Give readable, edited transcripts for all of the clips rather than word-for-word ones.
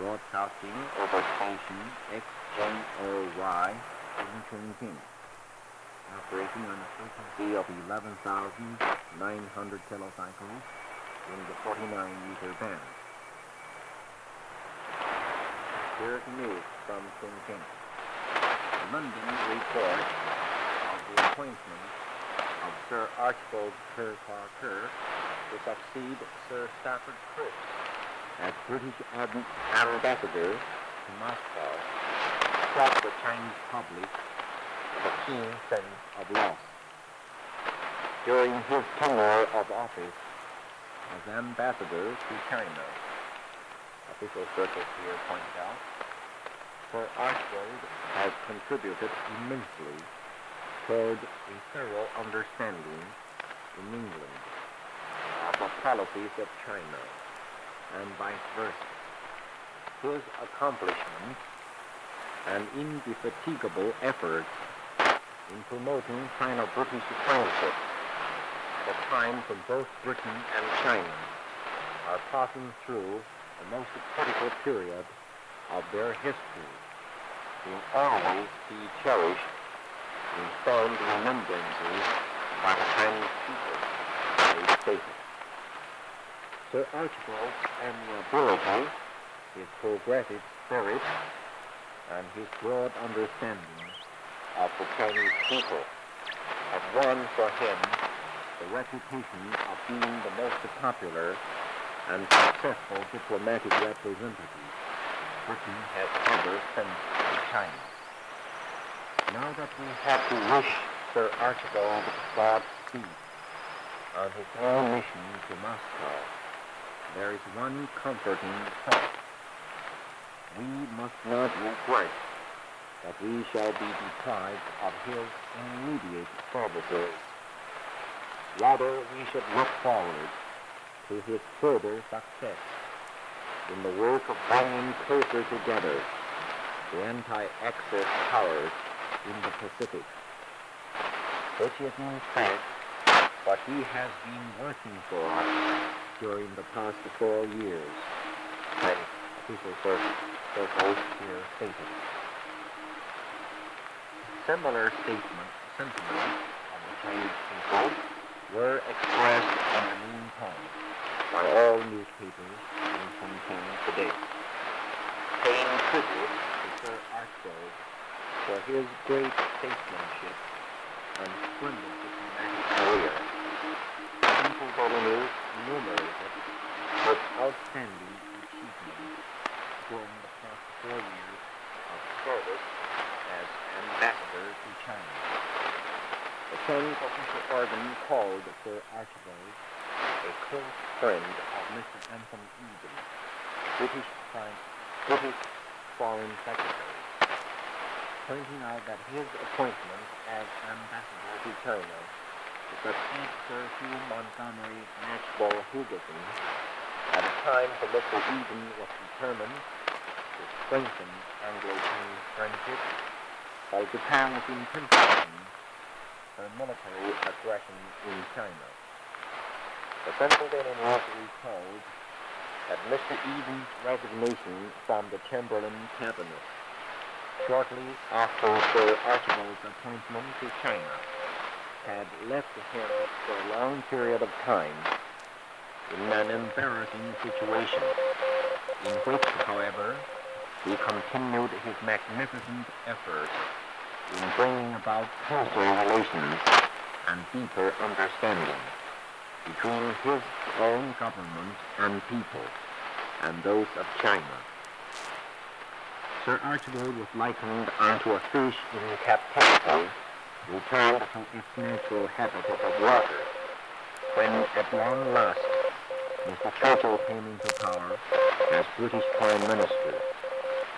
broadcasting over station XNOY in Chungking, operating on a frequency of 11,900 kilocycles in the 49-meter band. Here the news from Chungking. London report of the appointment of Sir Archibald Kerr Parker to succeed Sir Stafford Cripps as British ambassador to Moscow struck the Chinese public with a keen sense of loss. During his tenure of office as ambassador to China, official sources here point out, Sir Archibald has contributed immensely toward a thorough understanding in England of the policies of China and vice versa. His accomplishments and indefatigable efforts in promoting Sino-British friendship at a time when both Britain and China are passing through the most critical period of their history will always be cherished in fond remembrances by the Chinese people, they stated. Sir Archibald's amiability, his progressive spirit, and his broad understanding of the Chinese people have won for him the reputation of being the most popular and successful diplomatic representative Britain has ever sent to China. Now that we have to wish Sir Archibald Godspeed on his new mission to Moscow, there is one comforting thought. We must not regret that we shall be deprived of his immediate services. Rather, we should look forward to his further success in the work of bringing closer together the anti-Axis powers in the Pacific, which is in fact what he has been working for during the past 4 years, as official circles here stated. Similar sentiments of the Chinese people were expressed in the meantime by all newspapers in Chungking today, paying tribute to Sir Archibald for his great statesmanship and splendid diplomatic career. People daily news enumerated his outstanding achievements during the past 4 years of service as ambassador to China. The Chinese official organ called Sir Archibald a close friend of Mr. Anthony Eden, British Foreign Secretary, pointing out that his appointment as ambassador to China to succeed Sir Hugh Montgomery Matchball Hugerson at a time when Mr. Eden was determined to strengthen Anglo-Chinese friendship while Japan was intensifying her military aggression in China. The Central Daily News recalled that Mr. Eden's resignation from the Chamberlain cabinet shortly after Sir Archibald's appointment to China had left him for a long period of time in an embarrassing situation, in which, however, he continued his magnificent efforts in bringing about closer relations and deeper understanding between his own government and people and those of China. Sir Archibald was likened unto a fish in captivity returned to its natural habitat of water, when at long last Mr. Churchill came into power as British Prime Minister,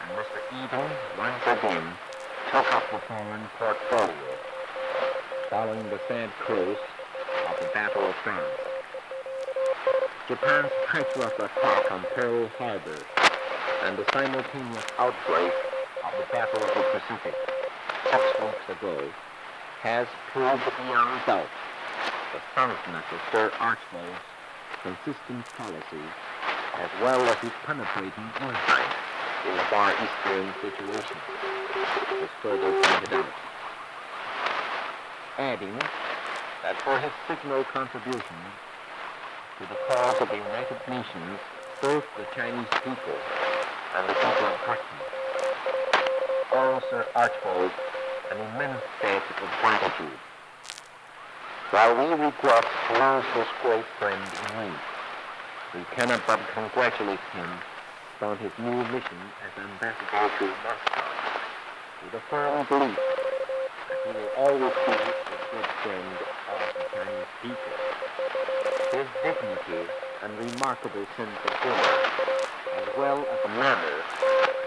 and Mr. Eden once again took up the foreign portfolio, following the sad close of the Battle of France. Japan's treacherous attack on Pearl Harbor and the simultaneous outbreak of the Battle of the Pacific 6 weeks ago has proved beyond doubt the soundness of Sir Archibald's consistent policy, as well as his penetrating insight in the Far Eastern situation, was further pointed out, adding that for his signal contribution to the cause of the United Nations, both the Chinese people and the people of Britain owe Sir Archibald an immense debt of gratitude. While we regret to lose this great friend in youth, we cannot but congratulate him on his new mission as ambassador to Moscow, with a firm belief that he will always be a good friend of the Chinese people. His dignity and remarkable sense of humor, as well as the manner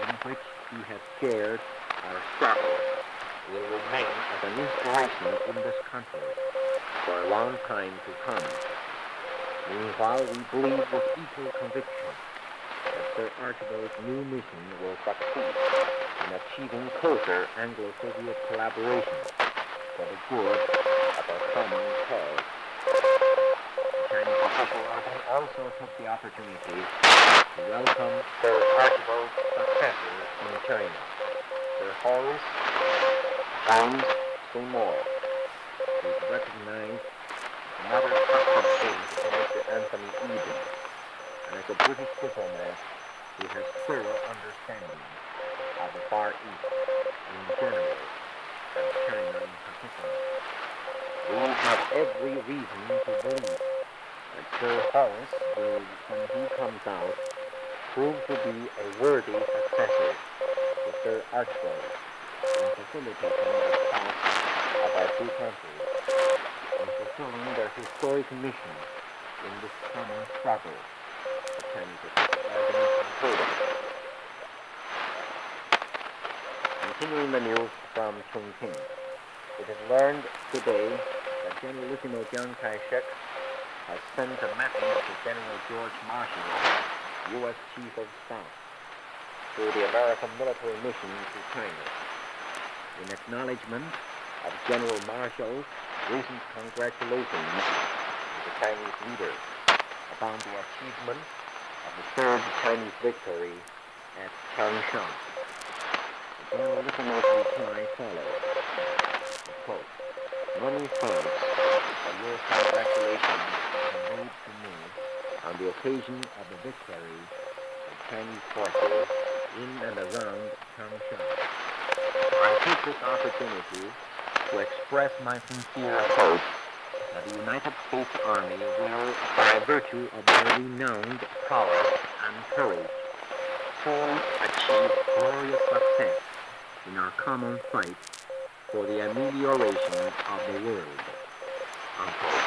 in which he has shared our struggle, will remain as an inspiration in this country for a long time to come. Meanwhile, we believe with equal conviction that Sir Archibald's new mission will succeed in achieving closer Anglo-Soviet collaboration for the good of our common cause. The Chinese official also took the opportunity to welcome Sir Archibald's successors in China, Sir Horace James Seymour, who is recognized as another trusted aide to Mr. Anthony Eden, and as a British diplomat who has thorough understanding of the Far East in general, and China in particular. We have every reason to believe that Sir Horace will, when he comes out, prove to be a worthy successor to Sir Archibald in facilitating the cause of our two countries, in fulfilling their historic mission in this common struggle. The Chinese official argument concluded. Continuing the news from Chungking, it is learned today that Generalissimo Chiang Kai-shek has sent a message to General George Marshall, U.S. Chief of Staff, through the American military mission to China, in acknowledgement of General Marshall's recent congratulations to the Chinese leaders upon the achievement of the third Chinese victory at Changsha. The Generalissimo's reply follows. Quote, "Many thanks for your congratulations conveyed to me on the occasion of the victory of Chinese forces in and around Changsha. I take this opportunity to express my sincere hope that the United States Army will, by virtue of their renowned prowess and courage, soon achieve glorious success in our common fight for the amelioration of the world." Unquote.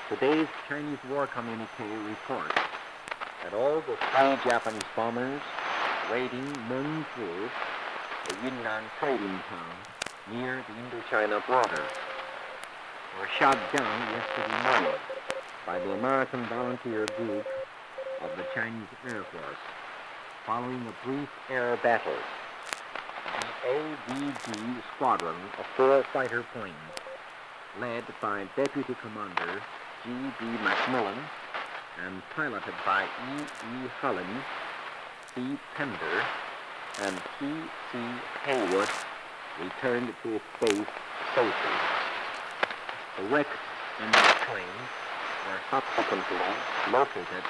Today's Chinese War Communique reports that all the three Japanese bombers raiding Mengzi, the Yunnan trading town near the Indochina border, were shot down yesterday morning by the American volunteer group of the Chinese Air Force following a brief air battle. The AVG squadron of 4 fighter planes, led by Deputy Commander G.B. McMillan and piloted by E.E. Holland, C. Pender, and P.C. Haywood, returned to its base safely. The wrecked enemy planes were subsequently located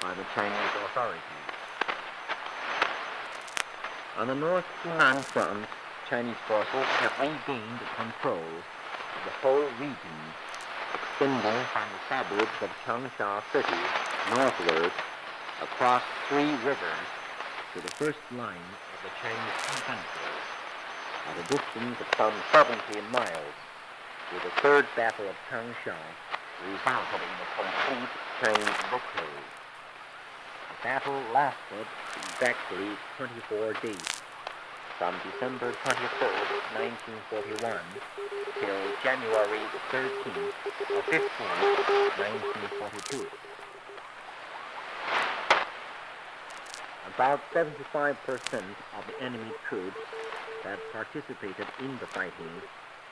by the Chinese authorities. On the North Yunnan front, Chinese forces have regained control of the whole region, extending from the suburbs of Changsha City northward across 3 rivers to the first line of the Chinese infantry, at a distance of some 70 miles, with the third battle of Changsha resulted in a complete Chinese victory. The battle lasted exactly 24 days, from December 23rd, 1941, till January 13th or 15th, 1942. About 75% of the enemy troops that participated in the fighting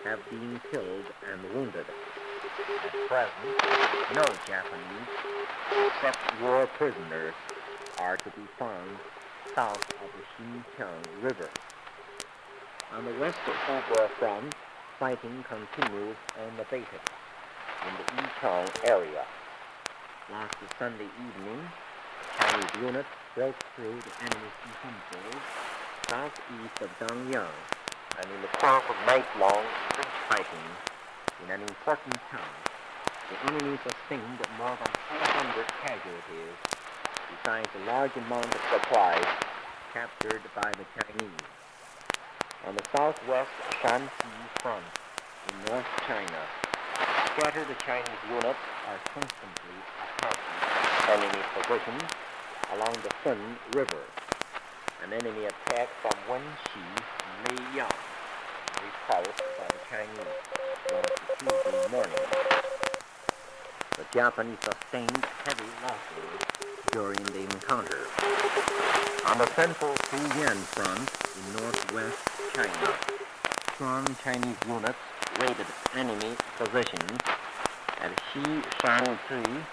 have been killed and wounded. At present, no Japanese, except war prisoners, are to be found south of the Chungking River. On the west Hubei front, fighting continues unabated in the Yichang area. Last Sunday evening, Chinese units broke through the enemy's defenses southeast of Dangyang, and in the course of night-long trench fighting in an important town, the enemy sustained more than 400 casualties, besides a large amount of supplies captured by the Chinese. On the southwest Shanxi front in North China, scattered Chinese units are constantly attacking enemy positions along the Sun River. An enemy attack from Wenxi and Leiyang, repulsed by the Chinese on Tuesday morning. The Japanese sustained heavy losses during the encounter. On the central Fujian front in northwest China, strong Chinese units raided enemy positions at Xishanzui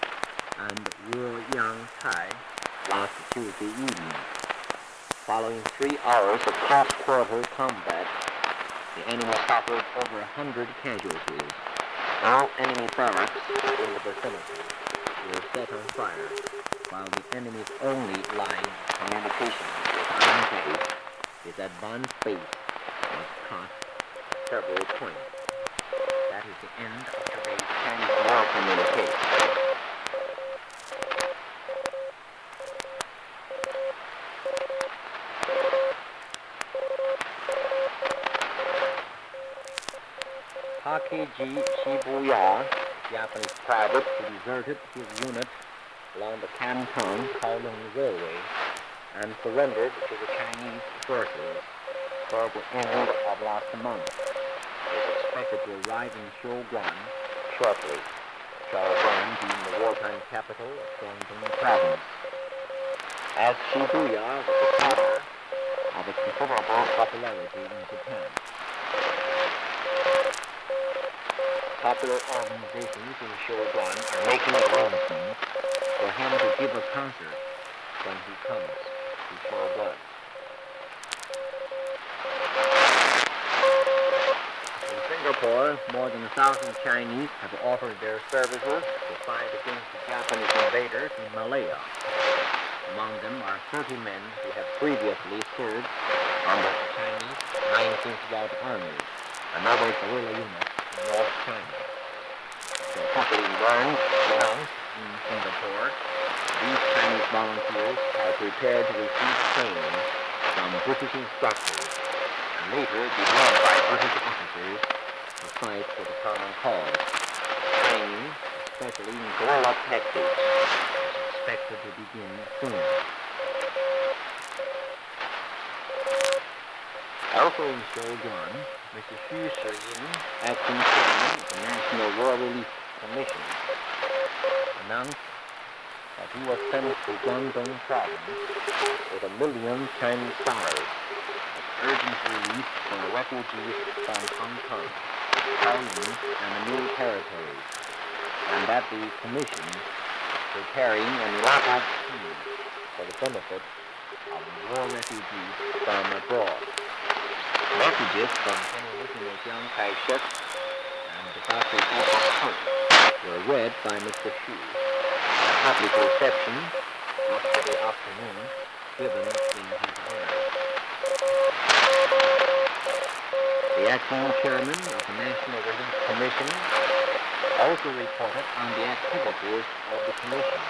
and Woyangcai last Tuesday evening. Following 3 hours of close-quarter combat, the enemy suffered over 100 casualties. All enemy barracks in the vicinity were set on fire, while the enemy's only line of communication with army base, his advanced base, was cut at several points. That is the end of today's Chinese war communique. Takeji Shibuya, Japanese private who deserted his unit along the Canton-Kowloon Railway and surrendered to the Chinese forces toward the end of last month, is expected to arrive in Shouguan shortly, Shouguan being the wartime capital of Chungking province. As Shibuya was the center of a considerable popularity in Japan, popular organizations in Shouguan are making arrangements for him to give a concert when he comes to Shouguan. In Singapore, more than 1,000 Chinese have offered their services to fight against the Japanese invaders in Malaya. Among them are 30 men who have previously served under the Chinese 19th World Army, another guerrilla unit in North China. So properly learned in Singapore, these Chinese volunteers are prepared to receive training from British instructors and later be led by British officers to fight for the common cause. Training, especially in guerrilla tactics, is expected to begin soon. Also in Shouguan, Mr. Xu Shiyin, acting chairman of the National War Relief Commission, announced that he was sent to Guangdong province with $1 million Chinese dollars as urgent relief for refugees from Hong Kong, Kowloon, and the new territories, and that the commission is preparing an elaborate scheme for the benefit of war refugees from abroad. Messages from General Jiang Kai-shek and Dr. Hu were read by Mr. Xu at public reception yesterday afternoon given in his honor. The acting chairman of the National Relief Commission also reported on the activities of the commission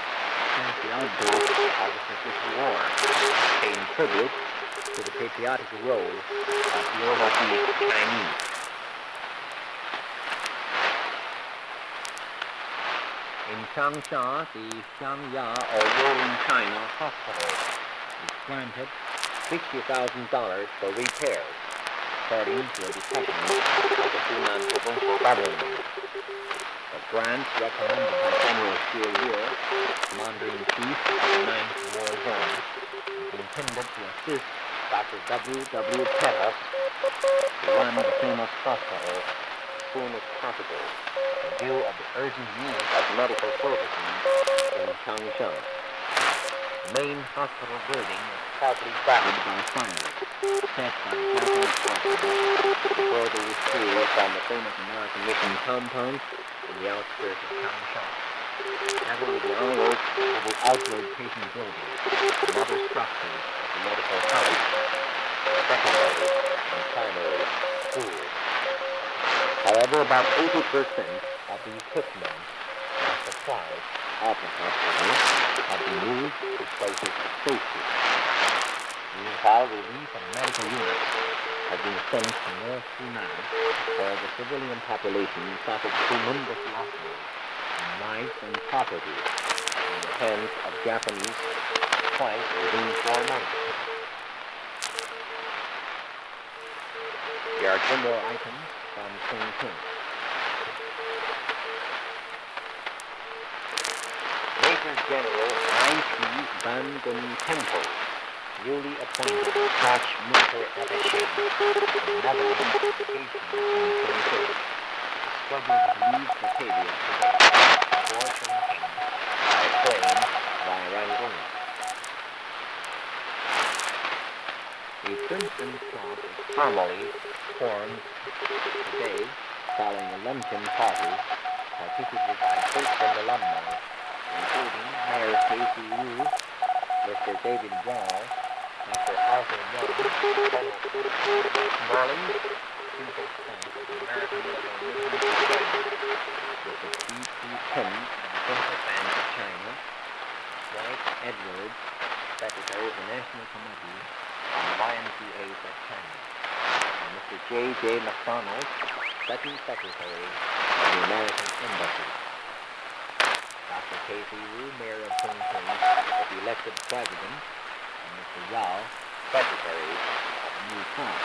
since the outbreak of the Pacific War, paying tribute to the patriotic role of the overseas Chinese. In Changsha, the Xiangya or Rolling China Hospital is granted $60,000 for repairs, according to a decision of the Hunan provincial government. The grant recommended by General Xu Ye, Commander-in-Chief of the 9th War Zone, is intended to assist Dr. W. Pettus to run the famous hospital as soon as possible in view of the urgent need of medical services in Changsha. The main hospital building is partly battered by fire, set by Japanese forces before they withdrew from the famous American mission compound in the outskirts of Changsha. That was the outward facing building and other structures of the medical college, secondary and primary schools. However, about 80% of the equipment and supplies of the hospital have been moved to places of safety. Meanwhile, relief and medical units have been sent to North Hunan, where the civilian population suffered tremendous losses in lives and property in the hands of Japanese twice within 4 months. There are 2 more items from Chungking. Major General I.P. Ban Gun Tempo, newly appointed Dutch military attaché of Netherlands Education in Chungking, is scheduled to leave Batavia today for Chungking by train via Rangoon. A Princeton club is formally formed today following a luncheon party participated by Princeton alumni, including Mayor Casey Wu, Mr. David Wall, Mr. Arthur Young, General Marlin, Chief of Staff of the American Military Mission, Mr. P.T. Penn of the Central Bank of China, Dwight Edwards, Secretary of the National Committee on YMCA's of China, and Mr. J.J. McDonald, Second Secretary of the American Embassy. Dr. Casey Wu, Mayor of Chungking, was elected President, and Mr. Yao, Secretary of New Town.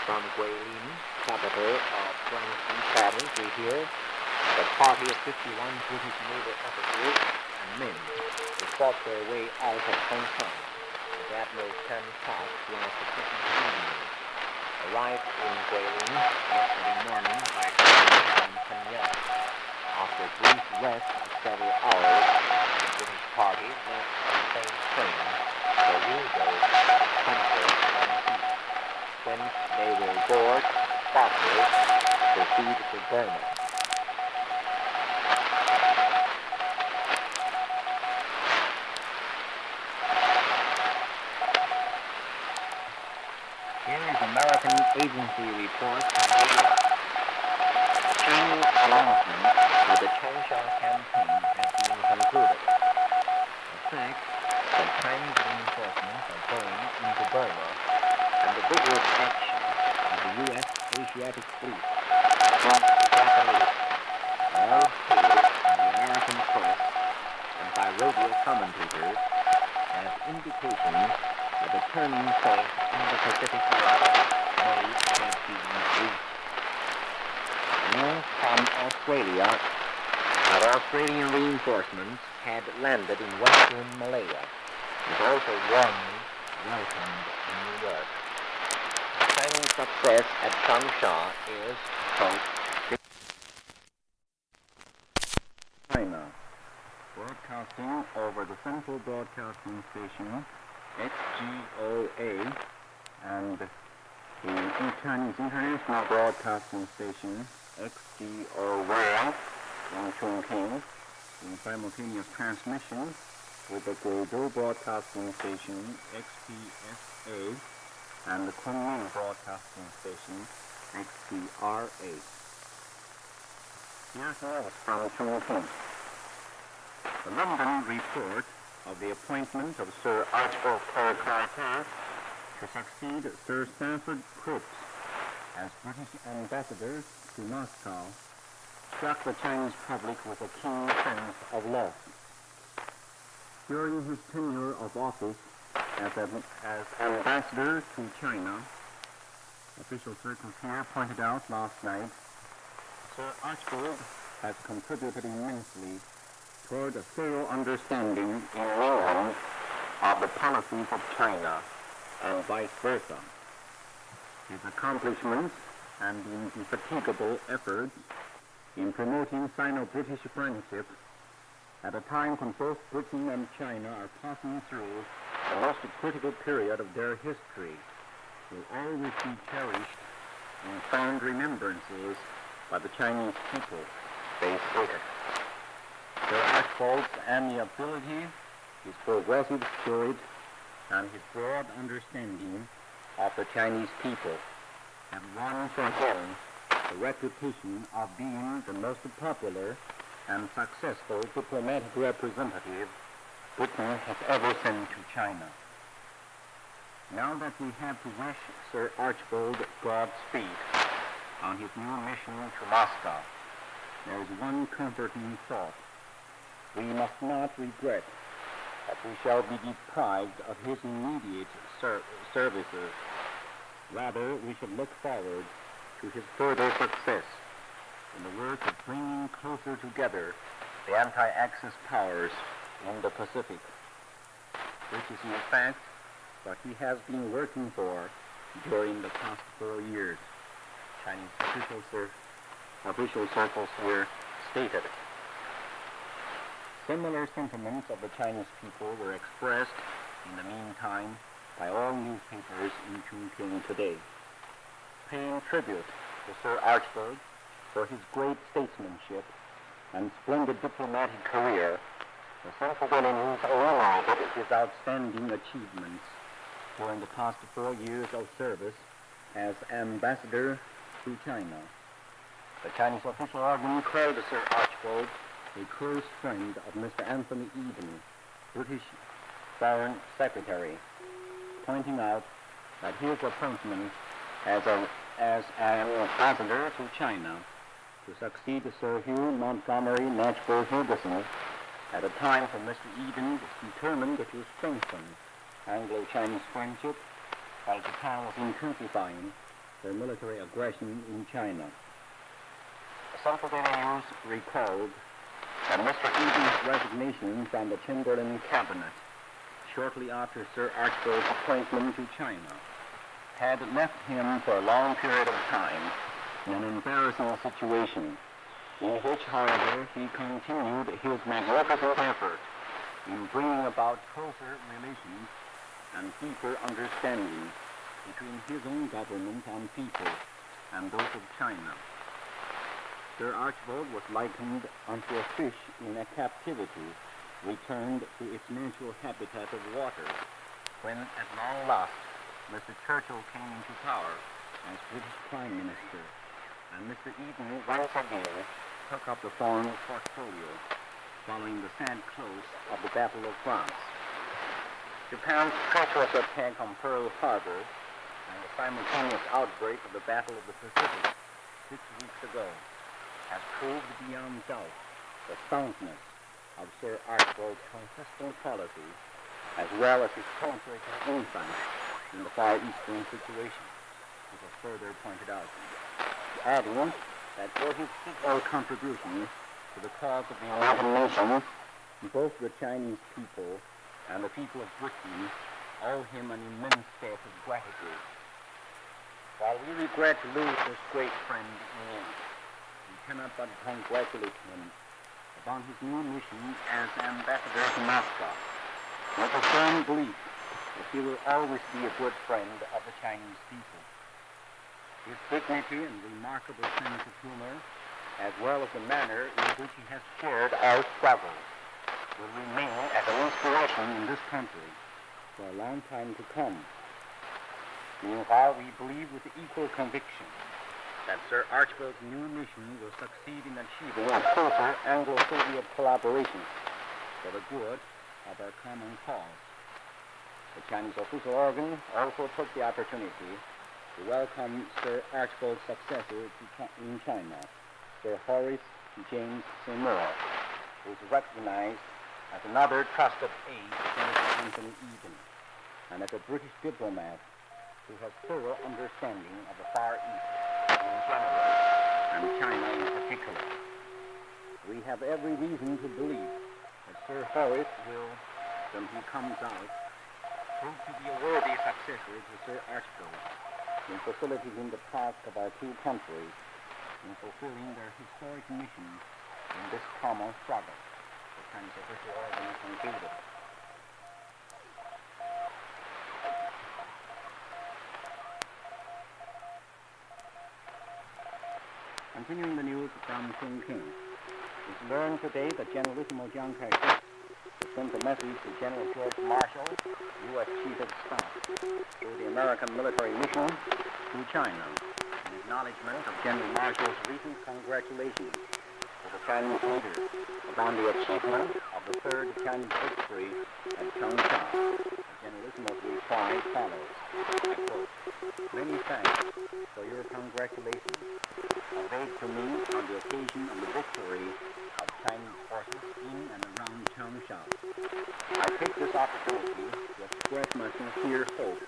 From Guilin, capital of Guangxi Province, we hear the party of 51 British naval officers and men who fought their way out of Hong Kong with Admiral Chen Cox last Christmas evening, arrived in Guilin yesterday morning by train from Shenyang. After a brief rest of several hours, the British party left the same train for Wuzhou, Central Guangxi, whence they will board buses to proceed to Burma. Here is American agency report from New York. Chinese announcement that the Changsha campaign has been concluded. The fact that Chinese reinforcements are going into Burma and the vigorous action of the U.S. Asiatic Fleet against the Japanese are all hailed in the American press and by radio commentators as indications that the turning point in the Pacific War may have been reached. News from Australia that Australian reinforcements had landed in western Malaya was also warmly welcomed in New York. Chinese success at Changsha is, quote, China, broadcasting over the Central Broadcasting Station, XGOA, and the Chinese International Broadcasting Station, XGO1, in Chungking, in simultaneous transmission with the Guizhou Broadcasting Station, XPSA, and the Kunming Broadcasting Station, XPRA. Here's news from Chungking. The London report of the appointment of Sir Archibald Carter to succeed Sir Stafford Cripps as British ambassador to Moscow struck the Chinese public with a keen sense of loss. During his tenure of office as ambassador to China, official circles here pointed out last night, Sir Archibald has contributed immensely toward a thorough understanding in England of the policies of China and vice versa. His accomplishments and indefatigable efforts in promoting Sino-British friendship At a time when both Britain and China are passing through the most critical period of their history, will always be cherished and fond remembrances by the Chinese people, they stated. Sir Archibald's amiability, his progressive spirit, and his broad understanding of the Chinese people have won for him the reputation of being the most popular and successful diplomatic representative Britain has ever sent to China. Now that we have to wish Sir Archibald Godspeed on his new mission to Moscow, there is one comforting thought. We must not regret that we shall be deprived of his immediate services. Rather, we should look forward to his further success in the work of bringing closer together the anti-Axis powers in the Pacific, which is in fact what he has been working for during the past 4 years, Chinese official circles here stated. Similar sentiments of the Chinese people were expressed in the meantime by all newspapers in Chungking today, paying tribute to Sir Archibald for his great statesmanship and splendid diplomatic career. The Central Daily News enumerated his outstanding achievements during the past 4 years of service as ambassador to China. The Chinese official organ called Sir Archibald a close friend of Mr. Anthony Eden, British Foreign Secretary, pointing out that his appointment as an ambassador to China to succeed Sir Hugh Montgomery Knatchbull Ferguson at a time when Mr. Eden was determined to strengthen Anglo-Chinese friendship while Japan was intensifying their military aggression in China. The Central Daily News recalled that Mr. Eden's resignation from the Chamberlain cabinet shortly after Sir Archibald's appointment to China had left him for a long period of time in an embarrassing situation, in which, however, he continued his magnificent effort in bringing about closer relations and deeper understanding between his own government and people and those of China. Sir Archibald was likened unto a fish in a captivity returned to its natural habitat of water, when at long last Mr. Churchill came into power as British Prime Minister, and Mr. Eden once again took up the foreign portfolio, following the sad close of the Battle of France. Japan's treacherous attack on Pearl Harbor and the simultaneous outbreak of the Battle of the Pacific 6 weeks ago has proved beyond doubt the soundness of Sir Archibald's consistent policy, as well as his penetrating insight in the Far Eastern situation, which was further pointed out, adding that for his signal contribution to the cause of the United Nations, both the Chinese people and the people of Britain owe him an immense debt of gratitude. While we regret to lose this great friend in end, we cannot but congratulate him upon his new mission as ambassador to Moscow, with a firm belief that he will always be a good friend of the Chinese people. His dignity and remarkable sense of humor, as well as the manner in which he has shared our struggles, will remain as an inspiration in this country for a long time to come. Meanwhile, we believe with equal conviction that Sir Archibald's new mission will succeed in achieving a closer Anglo-Soviet collaboration for the good of our common cause. The Chinese official organ also took the opportunity to welcome Sir Archibald's successor in China, Sir Horace James Seymour, who is recognized as another trusted aide to Mr. Anthony Eden, and as a British diplomat who has thorough understanding of the Far East in general and China in particular. We have every reason to believe that Sir Horace will, when he comes out, prove to be a worthy successor to Sir Archibald in facilitating the task of our two countries in fulfilling their historic mission in this common struggle, the Chinese official organ concluded. Continuing the news from Chungking. It's learned today that Generalissimo Chiang Kai-shek sent a message to General George Marshall, U.S. Chief of Staff, through the American military mission to China, in acknowledgement of General Marshall's recent congratulations to the Chinese leader upon the achievement of the third Chinese victory at Chungking. Generalissimo's reply follows. I quote, "Many thanks for your congratulations conveyed to me on the occasion of the victory of Chinese forces in and around Changsha. I take this opportunity to express my sincere hope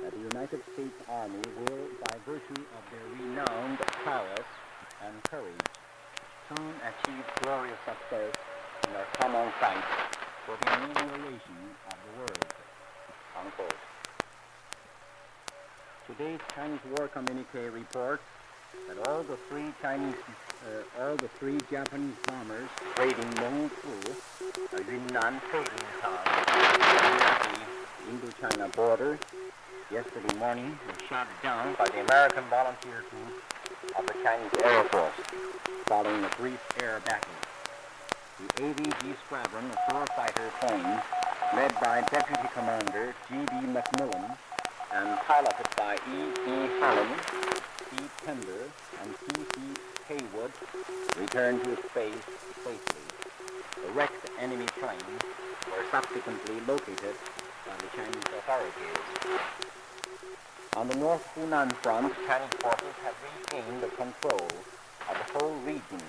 that the United States Army will, by virtue of their renowned prowess and courage, soon achieve glorious success in their common fight for the amelioration of the world." Unquote. Today's Chinese War Communique reports that all the three Japanese bombers raiding Mengfu, a Yunnan trading town near the Indo-China border, yesterday morning were shot down by the American volunteer group of the Chinese Air Force, following a brief air battle. The AVG squadron of 4 fighter planes, led by Deputy Commander G.B. McMillan and piloted by E.E. Hallam, C. Pender, and C.C. Haywood, returned to space safely. The wrecked enemy planes were subsequently located by the Chinese authorities. On the North Hunan front, Chinese forces have regained the control of the whole region,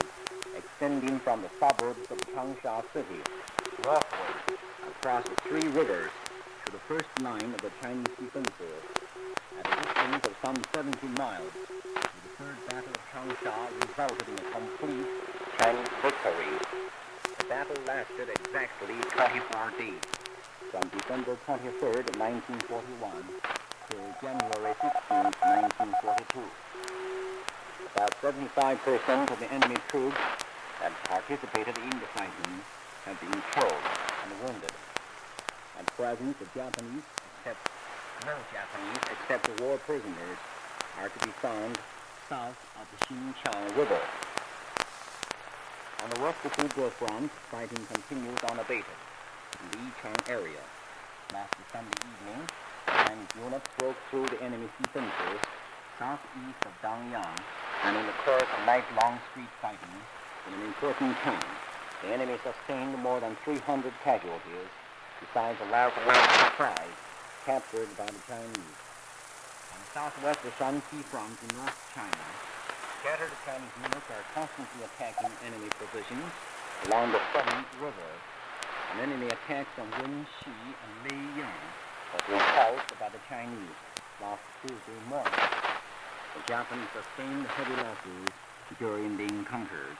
extending from the suburbs of Changsha City northward across the 3 rivers to the first line of the Chinese defenses. At a distance of some 70 miles, the third battle of Changsha resulted in a complete Chinese victory. The battle lasted exactly 24 days, from December 23rd, 1941, till January 16th, 1942. About 75% of the enemy troops that participated in the fighting have been killed and wounded. At present, no Japanese except the war prisoners are to be found south of the Xinqiang River. On the West Cathedral front, fighting continues unabated in the Yichang area. Last Sunday evening, Chinese units broke through the enemy's defenses southeast of Dangyang, and in the course of night-long street fighting in an important town, the enemy sustained more than 300 casualties, besides a large amount of supplies captured by the Chinese. On the southwest of Shanxi front in North China, scattered Chinese units are constantly attacking enemy positions along the Feng River. An enemy attack from Wenxi and Leiyang was repulsed by the Chinese last Tuesday morning. The Japanese sustained heavy losses during the encounters.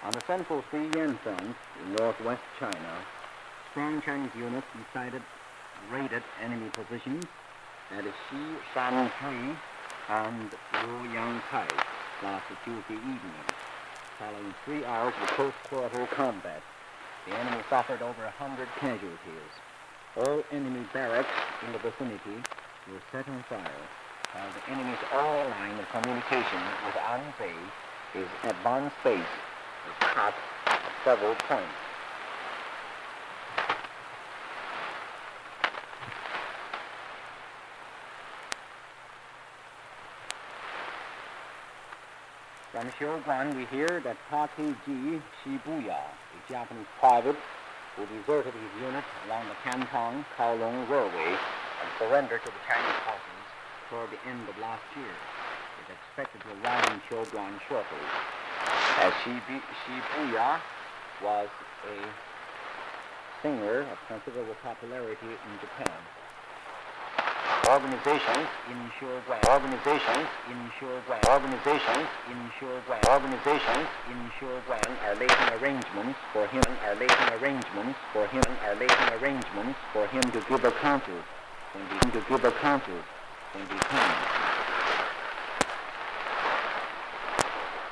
On the central Fujian front in northwest China, strong Chinese units raided enemy positions at Xishanzui and Luyankai last Tuesday evening. Following 3 hours of close-quarter combat, the enemy suffered over 100 casualties. All enemy barracks in the vicinity were set on fire, while the enemy's only line of communication with Anzhi, his advanced base, was cut at several points. From Shouguan, we hear that Takeji Shibuya, a Japanese private who deserted his unit along the Canton Kowloon Railway and surrendered to the Chinese forces toward the end of last year, is expected to arrive in Shouguan shortly. As Shibuya was a singer of considerable popularity in Japan. Organizations in Shouguan are making arrangements for him to give a concert when he comes.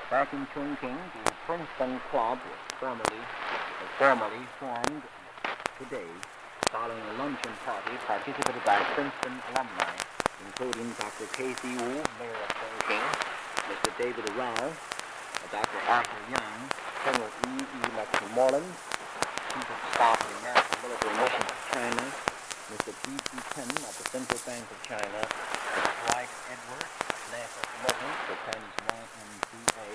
Back in Chungking, the Princeton Club, formerly was formally formed today following a luncheon party participated by Princeton alumni, including Dr. Casey Wu, Mayor of Chungking, Mr. David Rao, Dr. Arthur Young, Colonel E.E. McMorland, Chief of Staff of the American Military Mission to China, Mr. P.C. Chen of the Central Bank of China, Mr. Dwight Edwards, National Committee for Chinese YMCA,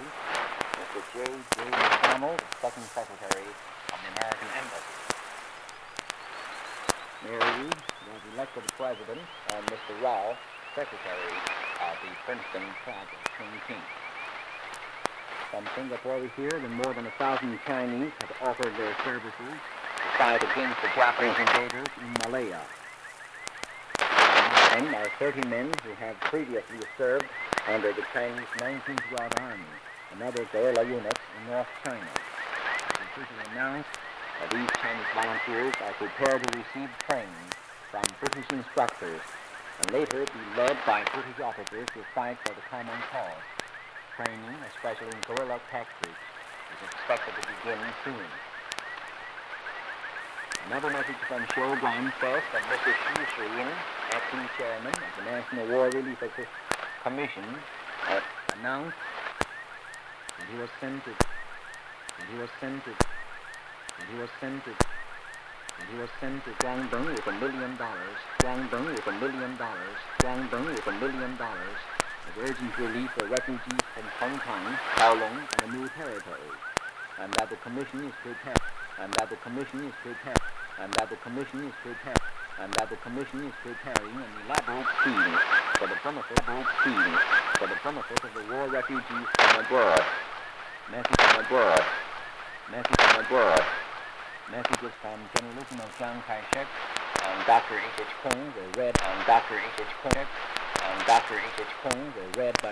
Mr. J.J. McDonald, Second Secretary of the American Embassy. Mayor Wu was elected president, and Mr. Rao, Secretary of the Princeton Club of Chungking. From Singapore, we hear that more than 1,000 Chinese have offered their services to fight against the Japanese invaders in Malaya. Among them are 30 men who have previously served under the Chinese 19th World Army and other guerrilla units in North China. It is officially announced that these Chinese volunteers are prepared to receive training from British instructors and later be led by British officers to fight for the common cause. Training, especially in guerrilla tactics, is expected to begin soon. Another message from Shogun says that Mr. Xu Shiyin, acting chairman of the National War Relief Commission, announced that he was sent to Guangdong with $1 million, of urgent relief for refugees from Hong Kong, Kowloon, and the New Territory, and that the Commission is prepared, preparing an elaborate scheme for the benefit of the war refugees from abroad. Messages from Generalissimo Chiang Kai-shek and Dr. H.H. Kung were read by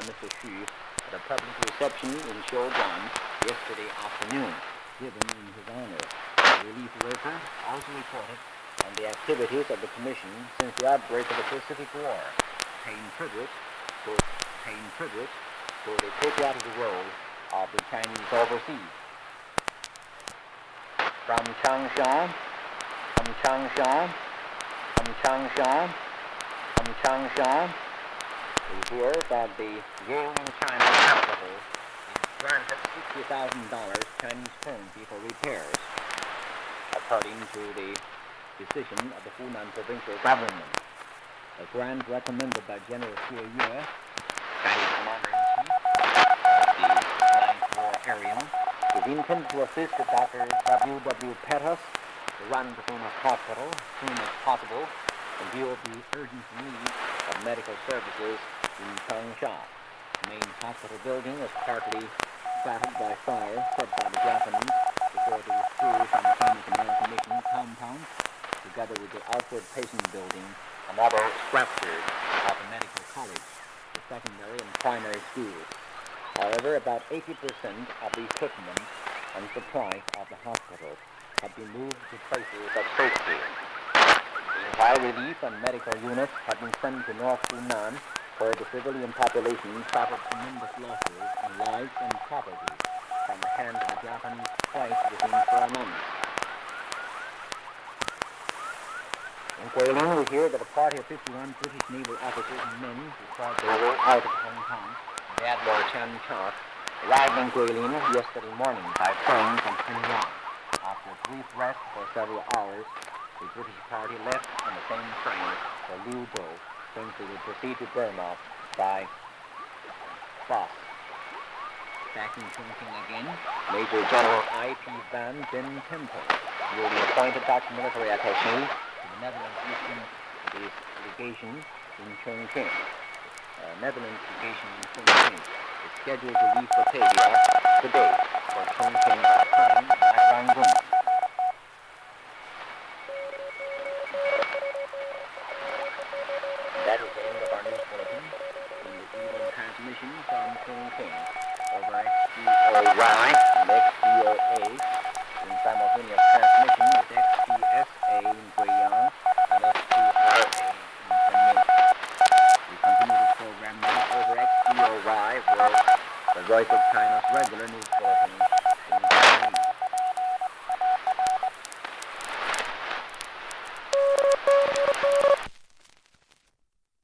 Mr. Xu at a public reception in Shogun yesterday afternoon, given in his honor. The relief workers also reported on the activities of the Commission since the outbreak of the Pacific War, paying tribute to the patriotic role of the Chinese overseas. From Changsha, we hear that the Yale in China hospital is granted $60,000 Chinese currency for repairs, according to the decision of the Hunan provincial government. A grant recommended by General Xie Yue, Chinese Commander-in-Chief of the 9th War Area, is intended to assist Dr. W.W. Pettus to run the famous hospital as soon as possible in view of the urgent needs of medical services in Changsha. The main hospital building was partly battered by fire set by the Japanese before they withdrew from the famous American Mission compound, together with the outward patient building and other structures of the medical college, the secondary and primary schools. However, about 80% of the equipment and supplies of the hospital have been moved to places of safety. The entire relief and medical units have been sent to North Hunan, where the civilian population suffered tremendous losses in lives and property from the hands of the Japanese twice within 4 months. In Guilin, we hear that a party of 51 British naval officers and men who fought their way out of Hong Kong, the Admiral Chan Chart, arrived in Guilin yesterday morning by train from Pyongyang. After a brief rest for several hours, the British party left on the same train for Liuzhou, since they would proceed to Burma by bus. Back in Chungking again, Major General I.P. Van Den Temple, newly appointed Dutch military attaché to the Netherlands Eastern Legation in Chungking. Is scheduled to leave Batavia today for Chungking time by Rangoon. That is the end of our news bulletin in the evening transmission from Chungking over XGOY and XGOA in simultaneous transmission with XGSA in Guiyang and XGRA in Kunming. We continue this program now over XGOY, the Voice of China's regular news bulletin in Chinese.